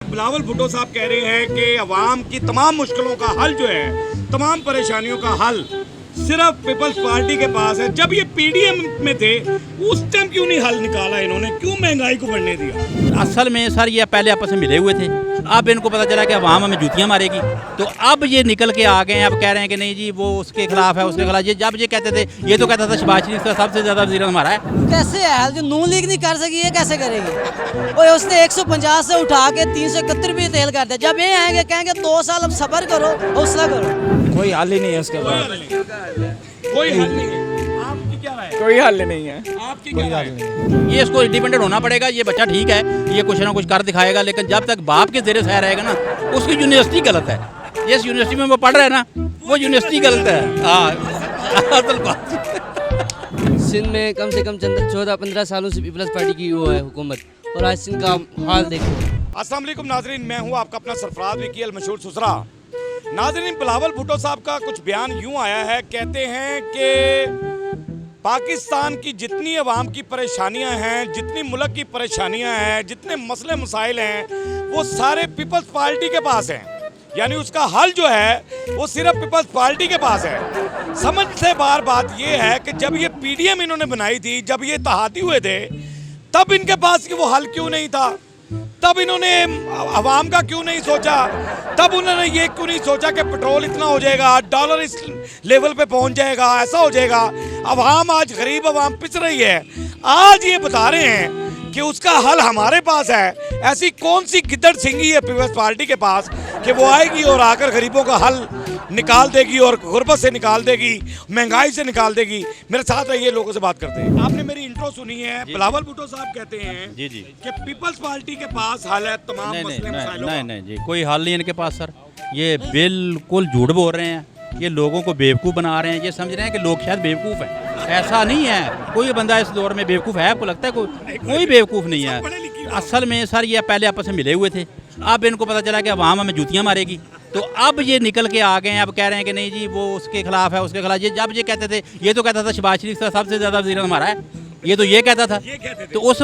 बिलावल भुट्टो साहब कह रहे हैं कि अवाम की तमाम मुश्किलों का हल जो है, तमाम परेशानियों का हल सिर्फ पीपल्स पार्टी के पास है। जब ये पीडीएम में थे उस टाइम क्यों नहीं हल निकाला इन्होंने, क्यों महंगाई को बढ़ने दिया? असल में सर ये पहले आपस में मिले हुए थे, अब इनको पता चला कि अवाम हमें जूतियाँ मारेगी, तो अब ये निकल के आ गए हैं। अब कह रहे हैं कि नहीं जी वो उसके खिलाफ है, उसके खिलाफ। ये जब ये कहते थे, ये तो कहता था शहबाज शरीफ का सबसे ज़्यादा वज़ीर हमारा है। कैसे है जो नून लीग नहीं कर सकी, ये कैसे करेगी? और उसने 150 से उठा के 371 रुपये तेल कर दिया। जब ये आएंगे कहेंगे 2 साल अब सब्र करो, हौसला करो। कोई हल ही नहीं है उसके बाद, कोई हल नहीं है। आपकी क्या राय है? कोई हल नहीं है। आपकी क्या राय है? ये इसको इंडिपेंडेंट होना पड़ेगा। ये बच्चा ठीक है, ये कुछ ना कुछ कर दिखाएगा, लेकिन जब तक बाप के ज़ेरे सह रहेगा ना, उसकी यूनिवर्सिटी गलत है। जिस यूनिवर्सिटी में वो पढ़ रहा है ना, वो यूनिवर्सिटी गलत है। हाँ असल बात। सिंध में कम से कम 14-15 सालों से पीपल्स पार्टी की वो है हुकूमत, और आज सिंध का हाल देखो। अस्सलाम वालेकुम नाजरीन, मैं हूं आपका अपना सरफराज विकी अल मशहूर सुसरा। नाजरीन, बिलावल भुट्टो साहब का कुछ बयान यूं आया है, कहते हैं कि पाकिस्तान की जितनी अवाम की परेशानियां हैं, जितनी मुल्क की परेशानियां हैं, जितने मसले मसाइल हैं, वो सारे पीपल्स पार्टी के पास हैं। यानी उसका हल जो है वो सिर्फ पीपल्स पार्टी के पास है। समझ से बार बात ये है कि जब ये पीडीएम इन्होंने बनाई थी, जब ये इत्तेहादी हुए थे, तब इनके पास कि वो हल क्यों नहीं था? तब इन्होंने अवाम का क्यों नहीं सोचा? तब उन्होंने ये क्यों नहीं सोचा कि पेट्रोल इतना हो जाएगा, डॉलर इस लेवल पे पहुंच जाएगा, ऐसा हो जाएगा? अवाम आज गरीब अवाम पिस रही है। आज ये बता रहे हैं कि उसका हल हमारे पास है। ऐसी कौन सी गिद्दड़ सिंगी है पीपल्स पार्टी के पास कि वो आएगी और आकर गरीबों का हल निकाल देगी और गुर्बत से निकाल देगी, महंगाई से निकाल देगी? मेरे साथ रहिए, लोगों से बात करते हैं। आपने मेरी इंट्रो सुनी है। बिलावल भुट्टो साहब कहते हैं जी जी कि पीपल्स पार्टी के पास हल है तमाम नहीं मसले मसाइलों का। नहीं नहीं जी, कोई हल नहीं इनके पास सर। ये बिल्कुल झूठ बोल रहे हैं, ये लोगों को बेवकूफ़ बना रहे हैं। ये समझ रहे हैं कि लोग शायद बेवकूफ़ हैं। ऐसा नहीं है, कोई बंदा इस दौर में बेवकूफ़ है? आपको लगता है कोई बेवकूफ़ नहीं है। असल में सर ये पहले आपस में मिले हुए थे, अब इनको पता चला कि अवाम हमें जूतियाँ मारेगी, तो अब ये निकल के आ गए हैं। अब कह रहे हैं कि नहीं जी वो उसके खिलाफ है, उसके खिलाफ। ये जब ये कहते थे, ये तो कहता था शहबाज शरीफ का सबसे ज़्यादा वज़ीर हमारा है, ये तो ये कहता था। तो उस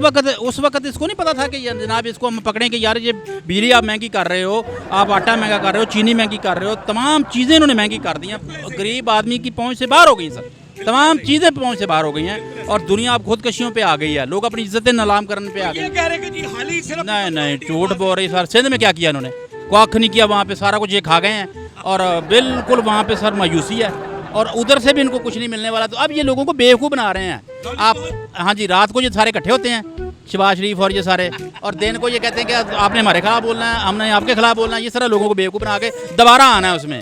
वक्त इसको नहीं पता था कि जनाब इसको हम पकड़ें कि यार ये बिजली आप महंगी कर रहे हो, आप आटा महंगा कर रहे हो, चीनी महंगी कर रहे हो, तमाम चीज़ें इन्होंने महंगी कर दी हैं। गरीब आदमी की पहुँच से बाहर हो गई सर, तमाम चीज़ें पहुँच से बाहर हो गई हैं, और दुनिया अब खुदकशियों पे आ गई है। लोग अपनी इज्जतें नीलाम करने पे आ गए। ये कह रहे हैं कि जी हाल ही सिर्फ नहीं नहीं, झूठ बोल रही सर। सिंध में क्या किया इन्होंने? कख नहीं किया। वहाँ पे सारा कुछ ये खा गए हैं, और बिल्कुल वहाँ पे सर मायूसी है, और उधर से भी इनको कुछ नहीं मिलने वाला। तो अब ये लोगों को बेवकूफ़ बना रहे हैं। आप हाँ जी, रात को ये सारे इकट्ठे होते हैं, शहबाज शरीफ और ये सारे, और दिन को ये कहते हैं कि आपने हमारे खिलाफ बोलना है, हमने आपके खिलाफ बोलना है। ये सारा लोगों को बेवकूफ़ बना के दोबारा आना है उसमें।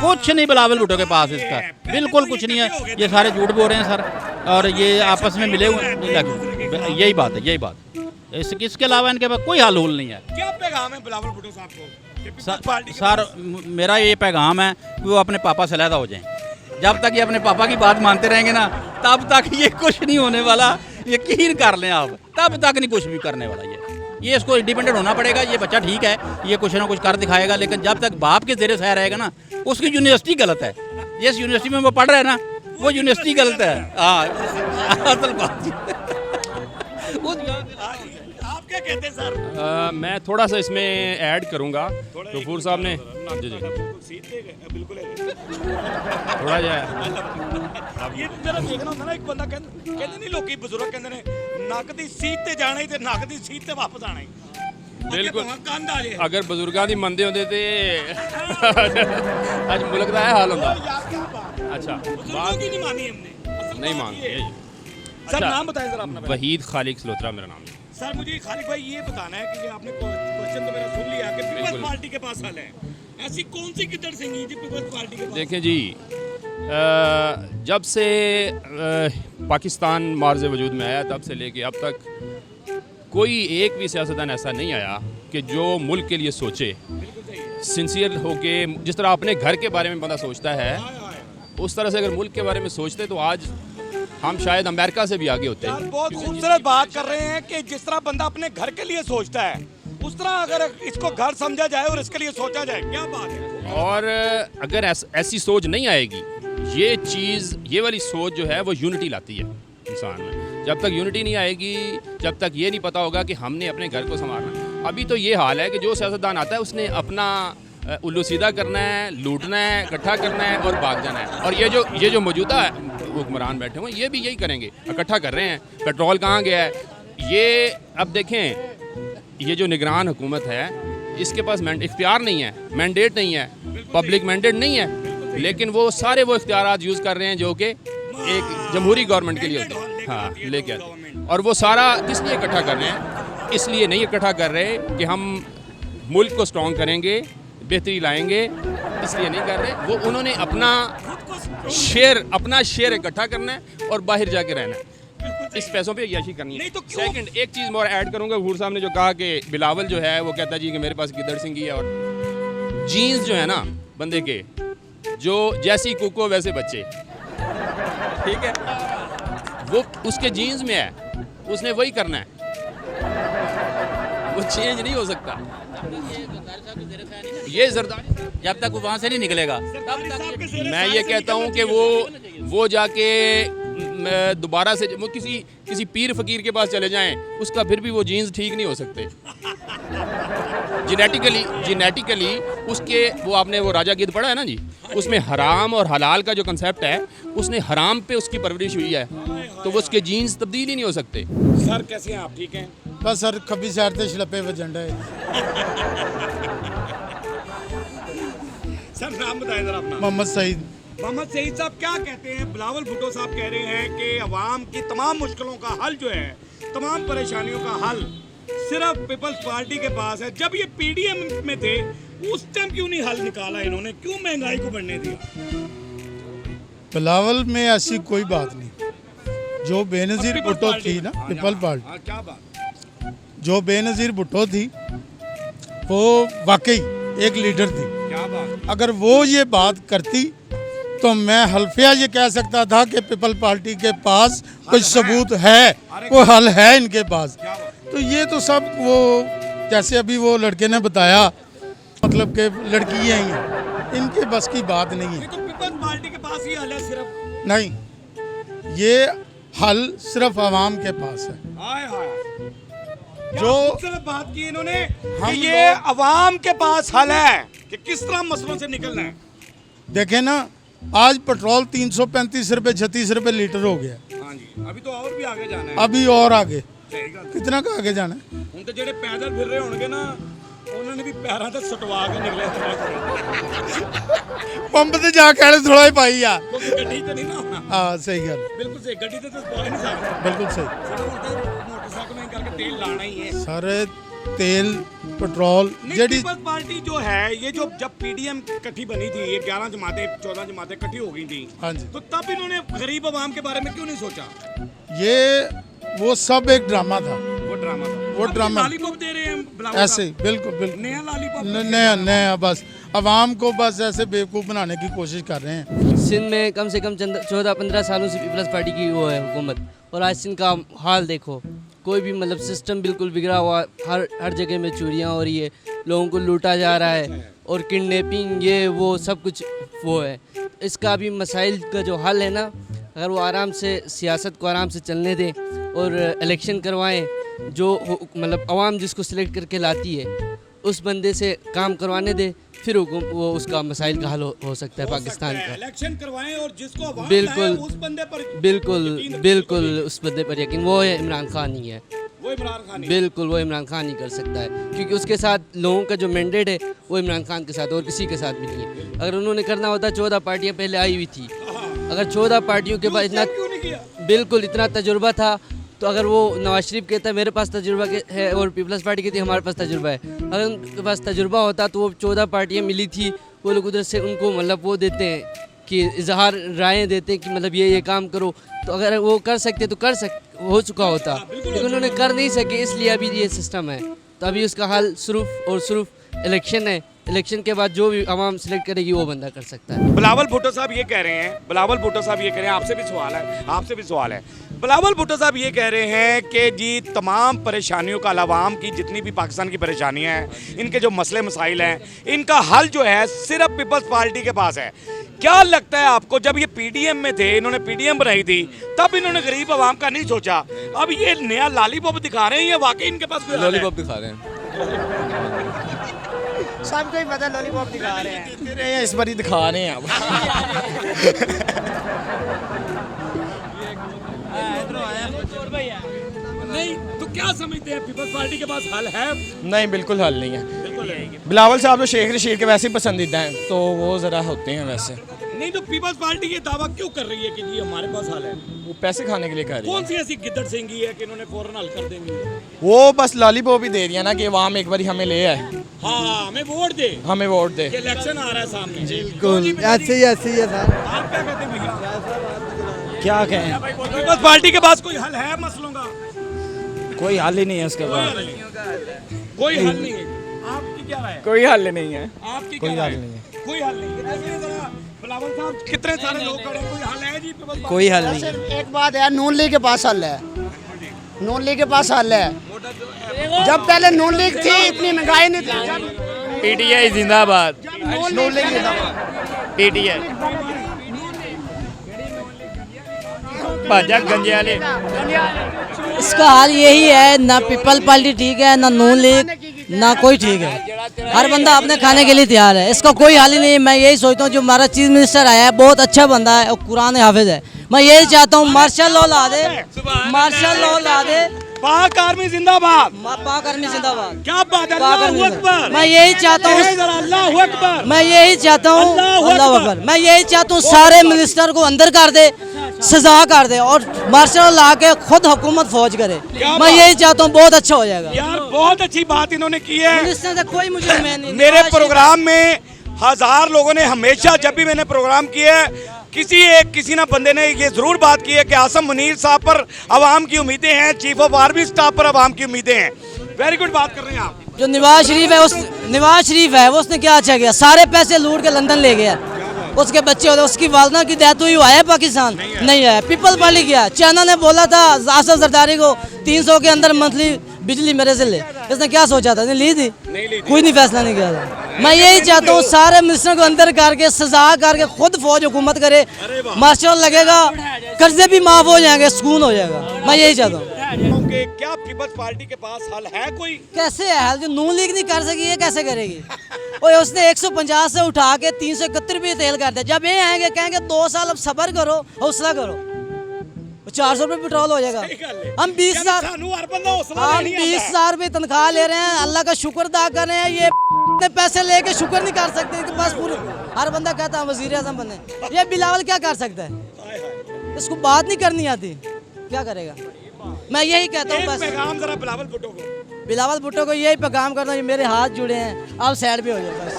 कुछ नहीं बिलावल भुट्टो के पास इसका, बिल्कुल कुछ नहीं है। ये सारे झूठ बोल रहे हैं सर, और ये आपस में मिले हुए। यही बात है, यही बात। इसके अलावा इनके पास कोई हल नहीं है। क्या पैगाम है बिलावल भुट्टो साहब को कि पीपल्स पार्टी के सर मेरा ये पैगाम है कि वो अपने पापा से अलहदा हो जाएं। जब तक ये अपने पापा की बात मानते रहेंगे ना, तब तक ये कुछ नहीं होने वाला। यकीन कर लें आप, तब तक नहीं कुछ भी करने वाला। ये इसको इंडिपेंडेंट होना पड़ेगा। ये बच्चा ठीक है, ये कुछ ना कुछ कर दिखाएगा, लेकिन जब तक बाप के ज़ेरे सह रहेगा ना, उसकी यूनिवर्सिटी गलत है। जिस यूनिवर्सिटी में वो पढ़ रहा है ना, वो यूनिवर्सिटी गलत है। हाँ असल बात। आप क्या कहते हैं सर? मैं थोड़ा सा इसमें ऐड करूंगा। गफूर साहब ने जी जी बिल्कुल थोड़ा जा ये जरा देखना होता ना, एक बंदा कहते नहीं, लोग बुजुर्ग कहते ने नक दी सीट ते जाना ही ते नक दी सीट ते वापस आना ही। बिल्कुल। कंध आ जाए अगर बजुर्गों की मनते होंगे तो अज मुल्क का हाल होता। अच्छा, बुजुर्गों की नहीं मानी हमने, नहीं मानते। सर नाम बताएं सर अपना। वहीद खालिक सलोत्रा मेरा नाम है। सर मुझे खालिक भाई ये बताना है कि ये आपने क्वेश्चन तो मेरा सुन लिया कि पीपल्स पार्टी के पास हल है। ऐसी कौन सी गिद्दड़ सिंगी जी पीपल्स पार्टी के पास? देखें जी, जब से पाकिस्तान मार्ज़ वजूद में आया, तब से लेके अब तक कोई एक भी सियासतदान ऐसा नहीं आया कि जो मुल्क के लिए सोचे, सिंसियर हो के। जिस तरह अपने घर के बारे में बंदा सोचता है, उस तरह से अगर मुल्क के बारे में सोचते तो आज हम शायद अमेरिका से भी आगे होते हैं। बहुत खूबसूरत बात कर रहे हैं कि जिस तरह बंदा अपने घर के लिए सोचता है, उस तरह अगर इसको घर समझा जाए और इसके लिए सोचा जाए, क्या बात है। और अगर ऐसी सोच नहीं आएगी, ये चीज़, ये वाली सोच जो है वो यूनिटी लाती है इंसान में। जब तक यूनिटी नहीं आएगी, जब तक ये नहीं पता होगा कि हमने अपने घर को संभालना। अभी तो ये हाल है कि जो सियासतदान आता है उसने अपना उल्लू सीधा करना है, लूटना है, इकट्ठा करना है और भाग जाना है। और ये जो मौजूदा हुक्मरान बैठे हुए हैं ये भी यही करेंगे, इकट्ठा कर रहे हैं। पेट्रोल कहाँ गया है ये अब देखें। ये जो निगरान हुकूमत है इसके पास इख्तियार नहीं है, मैंडेट नहीं है, पब्लिक मैंडेट नहीं है, लेकिन वो सारे वो इख्तियारात यूज़ कर रहे हैं जो कि एक जमहूरी गवर्नमेंट के लिए होते हैं। हाँ, लेके आते हैं। और वो सारा किस लिए इकट्ठा कर रहे हैं? इसलिए नहीं इकट्ठा कर रहे कि हम मुल्क को स्ट्रॉन्ग करेंगे, बेहतरी लाएंगे, इसलिए नहीं कर रहे। वो उन्होंने अपना शेयर इकट्ठा करना है और बाहर जाके रहना है, इस पैसों पे याशी करनी है। सेकंड एक चीज़ और ऐड करूंगा, हूर साहब ने जो कहा कि बिलावल जो है वो कहता जी कि मेरे पास गिदड़ सिंगी है, और जीन्स जो है ना बंदे के, जो जैसी कुको वैसे बच्चे, ठीक है, वो उसके जीन्स में है, उसने वही करना है, वो चेंज नहीं हो सकता। ये जरदारी जब तक वो वहाँ से नहीं निकलेगा तब तक मैं ये कहता हूँ कि वो जाके दोबारा से वो किसी पीर फकीर के पास चले जाएं, उसका फिर भी वो जीन्स ठीक नहीं हो सकते। जेनेटिकली उसके वो आपने वो राजा गीत पढ़ा है ना जी, उसमें हराम और हलाल का जो कंसेप्ट है, उसने हराम पे उसकी परवरिश हुई है, तो वो उसके जीन्स तब्दील ही नहीं हो सकते। सर कैसे हैं आप? ठीक हैं? बस सर खब्बी साइड से छलपे वजंडा है। सर नाम बताएं जरा अपना। मोहम्मद सईद। मोहम्मद सईद साहब क्या कहते हैं? बिलावल भुट्टो साहब कह रहे हैं कि अवाम की तमाम मुश्किलों का हल जो है, तमाम परेशानियों का हल सिर्फ पीपल्स पार्टी के पास है। जब ये पीडीएम में थे उस टाइम क्यों नहीं हल निकाला इन्होंने, क्यों महंगाई को बढ़ने दिया? बिलावल में ऐसी कोई बात नहीं। जो बेनज़ीर भुट्टो थी ना, पीपल पार्टी, क्या बात? जो बेनज़ीर भुट्टो थी वो वाकई एक लीडर थी। क्या बात? अगर वो ये बात करती तो मैं हल्फिया ये कह सकता था कि पीपल पार्टी के पास कुछ सबूत है, कोई हल है इनके पास। तो ये तो सब वो जैसे अभी वो लड़के ने बताया, मतलब कि लड़कियाँ ही हैं, इनके बस की बात नहीं है। तो पीपल्स पार्टी के पास ही हल है सिर्फ? नहीं, ये हल सिर्फ आवाम के पास है। हाय हाय, जो सिर्फ बात की इन्होंने हम कि ये अवाम के पास हल है कि किस तरह मसलों से निकलना है। देखें ना, आज पेट्रोल 335 रुपये 36 रुपये लीटर हो गया। हाँ जी, अभी तो और भी आगे जाना है। अभी और आगे सही गल। कितना का आगे जाना है? ਹੁਣ ਤੇ ਜਿਹੜੇ ਪੈਦਲ ਫਿਰ ਰਹੇ ਹੋਣਗੇ ਨਾ, ਉਹਨਾਂ ਨੇ ਵੀ ਪੈਰਾਂ ਤੇ ਸਟਵਾ ਕੇ ਨਿਕਲੇ पंप ਤੇ ਜਾ ਕੇ ਥੋੜਾ ਹੀ ਪਾਈ ਆ। ਕਿਉਂਕਿ ਗੱਡੀ ਤੇ ਨਹੀਂ ਨਾ ਹੋਣਾ। ਹਾਂ ਸਹੀ ਗੱਲ, ਬਿਲਕੁਲ ਸਹੀ, ਗੱਡੀ ਤੇ ਤਾਂ ਸਪਾ ਹੀ ਨਹੀਂ ਸਕਦੇ। ਬਿਲਕੁਲ ਸਹੀ। ਸਿਰਫ ਹੁਣ ਤਾਂ मोटरसाइकिल में करके तेल लाना ही है। ਸਾਰੇ तेल पेट्रोल नहीं, जेडी पीपल्स पार्टी जो है ये जो जब पीडीएम इकट्ठी बनी थी, ये 11 जमातें 14 जमातें इकट्ठी हो गई थी, हाँ जी, तो तब इन्होंने गरीब आवाम के बारे में क्यों नहीं सोचा? ये वो सब एक ड्रामा था। वो ड्रामा था। वो अब ड्रामा लॉलीपॉप दे रहे हैं बिलावल ऐसे ही, साहब। बिल्कुल बिल्कुल नया लॉलीपॉप नया नया, बस आवाम को बस ऐसे बेवकूफ़ बनाने की कोशिश कर रहे हैं। सिंध में कम से कम 14-15 सालों से पीपल्स पार्टी की वो है हुकूमत, और आज सिंध का हाल देखो, कोई भी मतलब सिस्टम बिल्कुल बिगड़ा हुआ, हर जगह में चोरियां हो रही है, लोगों को लूटा जा रहा है, और किडनैपिंग ये वो सब कुछ वो है। इसका भी मसाइल का जो हल है ना, अगर वो आराम से सियासत को आराम से चलने दें और इलेक्शन करवाएं, जो मतलब अवाम जिसको सिलेक्ट करके लाती है उस बंदे से काम करवाने दे, फिर वो उसका मसाइल का हल हो सकता है पाकिस्तान का। इलेक्शन करवाएं और जिसको आवाम बिल्कुल, लाए, उस बंदे पर बिल्कुल यकीन रखें। बिल्कुल उस बंदे पर यकीन, वो है इमरान खान ही है। वो इमरान खान ही। बिल्कुल वो इमरान खान ही कर सकता है, क्योंकि उसके साथ लोगों का जो मैंडेट है वो इमरान खान के साथ और किसी के साथ भी नहीं है। अगर उन्होंने करना होता, 14 पार्टियां पहले आई हुई थी, अगर 14 पार्टियों के पास इतना क्यों नहीं किया? बिल्कुल इतना तजुर्बा था, तो अगर वो नवाज शरीफ कहता है मेरे पास तजुर्बा है और पीपल्स पार्टी कहती है हमारे पास तजुर्बा है, अगर उनके पास तजुर्बा होता तो वो 14 पार्टियां मिली थी, वो लोग उधर से उनको मतलब वो देते हैं कि इजहार राय देते हैं कि मतलब ये काम करो, तो अगर वो कर सकते तो हो चुका होता, लेकिन उन्होंने कर नहीं सके, इसलिए अभी ये सिस्टम है। तो अभी उसका हल सिर्फ और सिर्फ इलेक्शन है, इलेक्शन के बाद जो भी आवाम सिलेक्ट करेगी वो बंदा कर सकता है। बिलावल भुट्टो साहब ये कह रहे हैं, बिलावल भुट्टो साहब ये कह रहे हैं, आपसे भी सवाल है, बिलावल भुट्टो साहब ये कह रहे हैं कि जी तमाम परेशानियों का, अवाम की जितनी भी पाकिस्तान की परेशानियां हैं, इनके जो मसले मसाइल हैं, इनका हल जो है सिर्फ पीपल्स पार्टी के पास है। क्या लगता है आपको, जब ये पीडीएम में थे, इन्होंने पीडीएम बनाई थी, तब इन्होंने गरीब आवाम का नहीं सोचा, अब ये नया लॉलीपॉप दिखा रहे हैं या वाकई इनके पास कोई हल है? लॉलीपॉप दिखा रहे हैं। सबको ही पता लॉलीपॉप दिखा रहे हैं, देते रहे हैं, इस बार ही दिखा रहे हैं अब। नहीं तो क्या समझते हैं, पीपल्स पार्टी के पास हल है? नहीं, बिल्कुल हल नहीं है। बिलावल साहब तो शेख रशीद के वैसे ही पसंदीदा हैं, तो वो ज़रा होते हैं वैसे। नहीं तो पीपल्स पार्टी ये दावा क्यों कर रही है कि जी हमारे पास हल है? वो पैसे खाने के लिए कह रही कौन है। सी ऐसी गिद्दड़ सिंगी है कि इन्होंने फौरन हल कर देंगे? वो बस लॉलीपॉप ही दे दिया ना कि आवाम एक बार हमें ले आए, हाँ, हमें वोट दे, हमें वोट दे। ये इलेक्शन आ रहा है सामने। बिल्कुल ऐसे ही है सर। आप क्या कहते हैं भैया? क्या कहें, पीपल्स पार्टी के पास कोई हल है मसलों का? कोई हल ही नहीं है इसके बाद। कोई हल नहीं है। आपकी क्या राय है? कोई हल नहीं है। आपकी क्या राय है? कोई हल नहीं है। देखिए जरा बिलावल साहब, कितने सारे लोग खड़े हैं, कोई हल है जी पीपल्स पार्टी? कोई हल नहीं है। सिर्फ एक बात है, नून लीग के पास हल है। नून लीग के पास हल है। जब पहले नून लीग थी, इतनी महंगाई नहीं थी। पीटीआई जिंदाबाद, नून लीग जिंदाबाद। पीटीआई भाजपा गंजे वाले। इसका हाल यही है, ना पीपल पार्टी ठीक है, ना नून लीग, ना कोई ठीक है। हर बंदा अपने खाने के लिए तैयार है, इसका कोई हाल ही नहीं है। मैं यही सोचता हूँ जो हमारा चीफ मिनिस्टर आया है बहुत अच्छा बंदा है और कुरान हाफिज है। मैं यही चाहता हूँ मार्शल लॉ ला दे, मार्शल लॉ ला दे। पाक आर्मी जिंदाबाद। पाक आर्मी जिंदाबाद। क्या बात है, पाक अल्लाह आर्मी अकबर। जिंदाबाद। मैं यही चाहता हूँ, अल्लाह अकबर। मैं यही चाहता हूँ, अल्लाह अकबर। मैं यही चाहता हूँ सारे मिनिस्टर को अंदर कर दे, सजा कर दे और मार्शल ला के खुद हुकूमत फौज करे। मैं यही चाहता हूँ, बहुत अच्छा हो जाएगा। यार बहुत अच्छी बात इन्होंने की है। मिनिस्टर से कोई मुझे उम्मीद नहीं। मेरे प्रोग्राम में हजार लोगों ने हमेशा जब भी मैंने प्रोग्राम किया है, किसी ना बंदे ने ये जरूर बात की है कि आसम मुनीर साहब पर आवाम की उम्मीदें हैं, चीफ ऑफ आर्मी स्टाफ पर आवाम की उम्मीदें हैं। वेरी गुड बात कर रहे हैं आप। जो नवाज शरीफ है, वो उसने क्या अच्छा किया, सारे पैसे लूट के लंदन ले गया। उसके बच्चे होते, उसकी वालदा की डेथ हुई, आया पाकिस्तान नहीं आया। पीपल पार्टी गया, चाइना ने बोला था आसफ जरदारी को 300 के अंदर मंथली बिजली मेरे से ले, इसने क्या सोचा था, ली थी? कोई नहीं, फैसला नहीं किया था। मैं यही चाहता हूँ सारे मिनिस्टर को अंदर करके सजा करके खुद फौज हुकूमत करे, मार्शल लगेगा, कर्जे भी माफ हो जाएंगे, सुकून हो जाएगा। मैं यही चाहता हूँ। क्या पीपल्स पार्टी के पास हल है कोई? कैसे है हाल, जो नून लीग नहीं कर सकी ये कैसे करेगी? और उसने 150 से उठा के 371 रुपये तेल कर दिया। जब ये आएंगे कहेंगे 2 साल अब सब्र करो, हौसला करो, 400 रुपये पेट्रोल हो जाएगा। हम 20,000 रुपये तनख्वाह ले रहे हैं, अल्लाह का शुक्र अदा कर रहे हैं। ये पैसे लेके शुक्र नहीं कर सकते, इनके पास पूरे, हर बंदा कहता है वजीर आजम बने। ये बिलावल क्या कर सकता है? इसको बात नहीं करनी आती, क्या करेगा? मैं यही कहता हूँ बस। पैगाम जरा बिलावल भुट्टो को। बिलावल भुट्टो को यही पैगाम करता हूँ, मेरे हाथ जुड़े हैं, आप साइड पे हो जाए बस।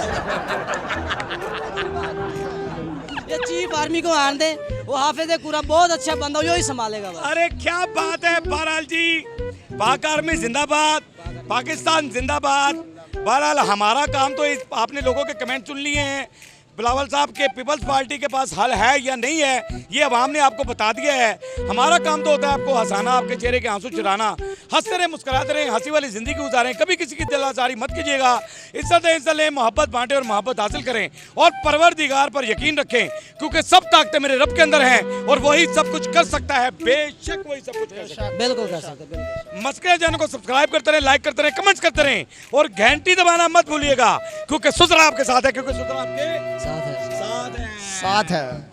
ये चीफ आर्मी को आन दे, वो हाफिज कुरा बहुत अच्छा बंदा, यही संभालेगा बस। अरे क्या बात है बहरहाल जी, पाक आर्मी जिंदाबाद, पाकिस्तान जिंदाबाद। बहरहाल हमारा काम तो आपने लोगों के कमेंट सुन लिए हैं। बिलावल साहब के पीपल्स पार्टी के पास हल है या नहीं है, ये अवाम ने आपको बता दिया है। हमारा काम तो होता है आपको हंसाना, आपके चेहरे के आंसू चुराना। हंसते रहें, मुस्कुराते रहें, हंसी वाली ज़िंदगी गुजारें, कभी किसी की दिल आज़ारी मत कीजिएगा। इज्जत लें, मोहब्बत बांटें और मोहब्बत हासिल करें और परवरदिगार पर यकीन रखें, क्योंकि सब ताकतें मेरे रब के अंदर हैं और वही सब कुछ कर सकता है। बेशक वही सब कुछ कर सकता है। बिल्कुल कर सकते हैं। मस्करा चैनल को सब्सक्राइब करते रहें, लाइक करते रहें, कमेंट्स करते रहें और घंटी दबाना मत भूलिएगा, क्योंकि सुसरा आपके साथ है, क्योंकि सुसरा आपके साथ है। साथ है। साथ है।